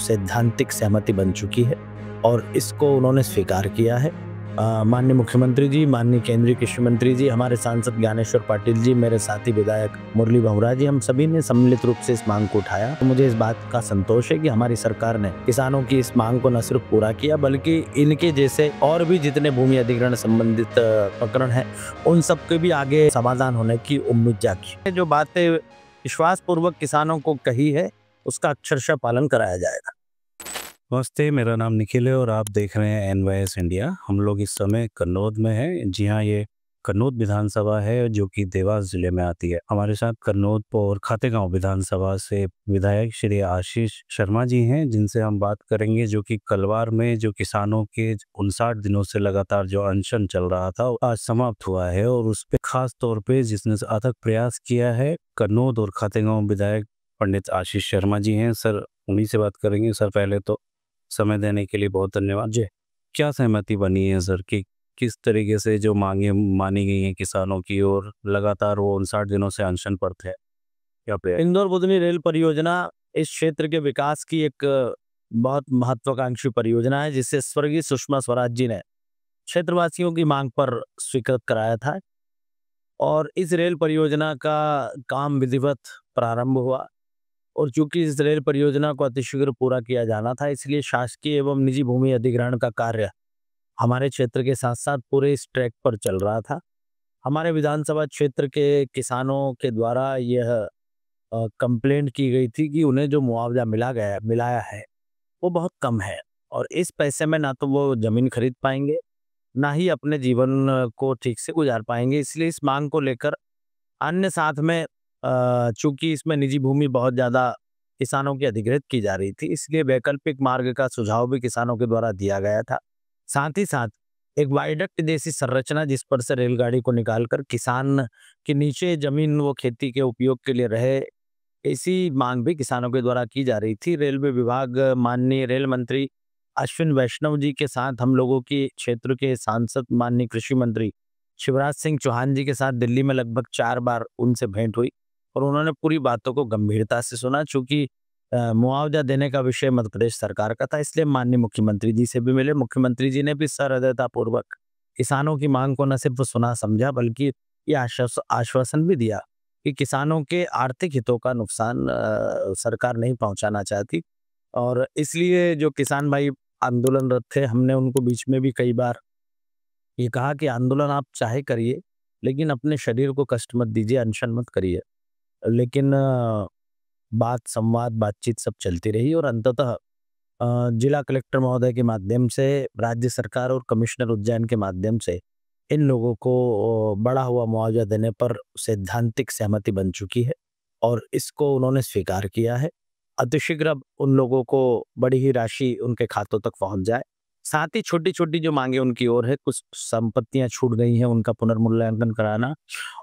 सैद्धांतिक सहमति बन चुकी है और इसको उन्होंने स्वीकार किया है। माननीय मुख्यमंत्री जी, माननीय केंद्रीय कृषि मंत्री जी, हमारे सांसद ज्ञानेश्वर पाटिल जी, मेरे साथी विधायक मुरली भंवरा जी, हम सभी ने सम्मिलित रूप से इस मांग को उठाया। तो मुझे इस बात का संतोष है कि हमारी सरकार ने किसानों की इस मांग को न सिर्फ पूरा किया बल्कि इनके जैसे और भी जितने भूमि अधिग्रहण संबंधित प्रकरण है उन सबके भी आगे समाधान होने की उम्मीद जागी। जो बातें विश्वास पूर्वक किसानों को कही है उसका अक्षरशः पालन कराया जाएगा। नमस्ते, मेरा नाम निखिल है और आप देख रहे हैं NYS इंडिया। हम लोग इस समय कन्नौद में हैं। जी हाँ, ये कन्नौद विधानसभा है जो कि देवास जिले में आती है। हमारे साथ कन्नौद और खातेगांव विधानसभा से विधायक श्री आशीष शर्मा जी हैं, जिनसे हम बात करेंगे जो कि कलवार में जो किसानों के 59 दिनों से लगातार जो अनशन चल रहा था आज समाप्त हुआ है और उस पर खास तौर पे जिसने अथक प्रयास किया है कन्नौद और खातेगांव विधायक पंडित आशीष शर्मा जी हैं। सर, उन्हीं से बात करेंगे। सर, पहले तो समय देने के लिए बहुत धन्यवाद। जी, क्या सहमति बनी है सर कि किस तरीके से जो मांगे मानी गई हैं किसानों की और लगातार वो 59 दिनों से अनशन पर थे? इंदौर बुधनी रेल परियोजना इस क्षेत्र के विकास की एक बहुत महत्वाकांक्षी परियोजना है जिसे स्वर्गीय सुषमा स्वराज जी ने क्षेत्रवासियों की मांग पर स्वीकृत कराया था और इस रेल परियोजना का काम विधिवत प्रारंभ हुआ और चूंकि इस रेल परियोजना को अतिशीघ्र पूरा किया जाना था इसलिए शासकीय एवं निजी भूमि अधिग्रहण का कार्य हमारे क्षेत्र के साथ साथ पूरे इस ट्रैक पर चल रहा था। हमारे विधानसभा क्षेत्र के किसानों के द्वारा यह कंप्लेंट की गई थी कि उन्हें जो मुआवजा मिलाया है वो बहुत कम है और इस पैसे में ना तो वो जमीन खरीद पाएंगे ना ही अपने जीवन को ठीक से गुजार पाएंगे। इसलिए इस मांग को लेकर अन्य साथ में चूंकि इसमें निजी भूमि बहुत ज़्यादा किसानों की अधिग्रहित की जा रही थी इसलिए वैकल्पिक मार्ग का सुझाव भी किसानों के द्वारा दिया गया था। साथ ही साथ एक वायडक्ट जैसी संरचना जिस पर से रेलगाड़ी को निकालकर किसान के नीचे जमीन वो खेती के उपयोग के लिए रहे, ऐसी मांग भी किसानों के द्वारा की जा रही थी। रेलवे विभाग माननीय रेल मंत्री अश्विन वैष्णव जी के साथ हम लोगों की क्षेत्र के सांसद माननीय कृषि मंत्री शिवराज सिंह चौहान जी के साथ दिल्ली में लगभग 4 बार उनसे भेंट हुई और उन्होंने पूरी बातों को गंभीरता से सुना। चूंकि मुआवजा देने का विषय मध्य प्रदेश सरकार का था इसलिए माननीय मुख्यमंत्री जी से भी मिले। मुख्यमंत्री जी ने भी सहृदयता पूर्वक किसानों की मांग को न सिर्फ सुना समझा बल्कि ये आश्वासन भी दिया कि किसानों के आर्थिक हितों का नुकसान सरकार नहीं पहुंचाना चाहती और इसलिए जो किसान भाई आंदोलनरत थे हमने उनको बीच में भी कई बार ये कहा कि आंदोलन आप चाहे करिए लेकिन अपने शरीर को कष्ट मत दीजिए, अनशन मत करिए। लेकिन संवाद बातचीत सब चलती रही और अंततः जिला कलेक्टर महोदय के माध्यम से राज्य सरकार और कमिश्नर उज्जैन के माध्यम से इन लोगों को बढ़ा हुआ मुआवजा देने पर सैद्धांतिक सहमति बन चुकी है और इसको उन्होंने स्वीकार किया है। अतिशीघ्र अब उन लोगों को बड़ी ही राशि उनके खातों तक पहुंच जाए। साथ ही छोटी छोटी जो मांगे उनकी ओर है, कुछ संपत्तियां छूट गई हैं उनका पुनर्मूल्यांकन कराना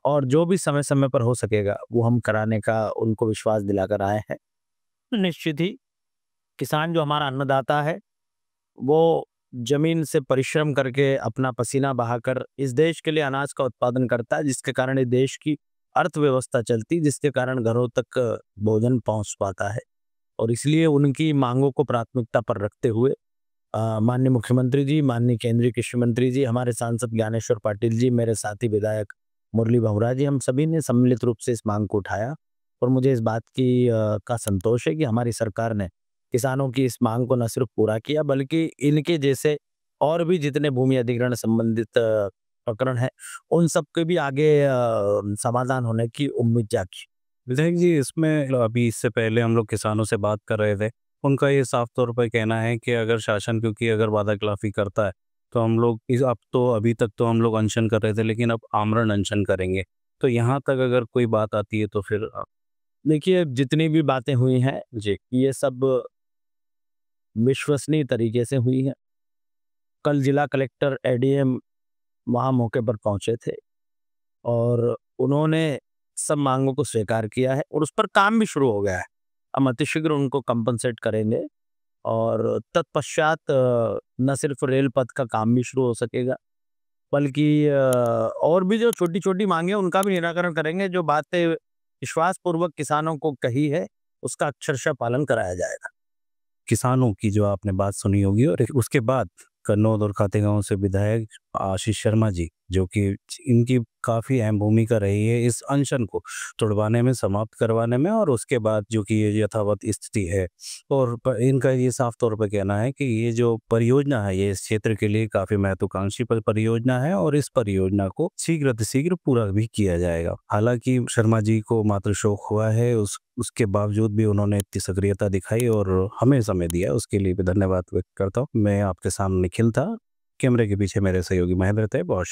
और जो भी समय समय पर हो सकेगा वो हम कराने का उनको विश्वास दिलाकर आए हैं। निश्चित ही किसान जो हमारा अन्नदाता है वो जमीन से परिश्रम करके अपना पसीना बहाकर इस देश के लिए अनाज का उत्पादन करता है जिसके कारण इस देश की अर्थव्यवस्था चलती, जिसके कारण घरों तक भोजन पहुंच पाता है और इसलिए उनकी मांगों को प्राथमिकता पर रखते हुए माननीय मुख्यमंत्री जी, माननीय केंद्रीय कृषि मंत्री जी, हमारे सांसद ज्ञानेश्वर पाटिल जी, मेरे साथी विधायक मुरली भंवरा जी, हम सभी ने सम्मिलित रूप से इस मांग को उठाया और मुझे इस बात की का संतोष है कि हमारी सरकार ने किसानों की इस मांग को न सिर्फ पूरा किया बल्कि इनके जैसे और भी जितने भूमि अधिग्रहण संबंधित प्रकरण है उन सब के भी आगे समाधान होने की उम्मीद जागी। विधायक जी, इसमें अभी इससे पहले हम लोग किसानों से बात कर रहे थे, उनका ये साफ तौर पर कहना है कि अगर शासन क्योंकि अगर वादाखिलाफी करता है तो हम लोग अभी तक तो हम लोग अनशन कर रहे थे लेकिन अब आमरण अनशन करेंगे। तो यहाँ तक अगर कोई बात आती है तो फिर देखिए, जितनी भी बातें हुई हैं जी ये सब विश्वसनीय तरीके से हुई हैं। कल जिला कलेक्टर ADM वहाँ मौके पर पहुंचे थे और उन्होंने सब मांगों को स्वीकार किया है और उस पर काम भी शुरू हो गया है। हम अतिशीघ्र उनको कंपनसेट करेंगे और तत्पश्चात न सिर्फ रेल पथ का काम भी शुरू हो सकेगा बल्कि और भी जो छोटी छोटी मांगे उनका भी निराकरण करेंगे। जो बातें विश्वास पूर्वक किसानों को कही है उसका अक्षरशः पालन कराया जाएगा। किसानों की जो आपने बात सुनी होगी, और उसके बाद कन्नौद और खातेगांव से विधायक आशीष शर्मा जी, जो कि इनकी काफ़ी अहम भूमिका रही है इस अनशन को तुड़वाने में, समाप्त करवाने में, और उसके बाद जो कि ये यथावत स्थिति है। और इनका ये साफ तौर पर कहना है कि ये जो परियोजना है ये इस क्षेत्र के लिए काफ़ी महत्वाकांक्षी परियोजना है, और इस परियोजना को शीघ्र पूरा भी किया जाएगा। हालांकि शर्मा जी को मात्र शौक हुआ है, उसके बावजूद भी उन्होंने इतनी सक्रियता दिखाई और हमें समय दिया, उसके लिए भी धन्यवाद व्यक्त करता हूँ। मैं आपके सामने निखिल था, कैमरे के पीछे मेरे सहयोगी महेंद्र थे। बहुत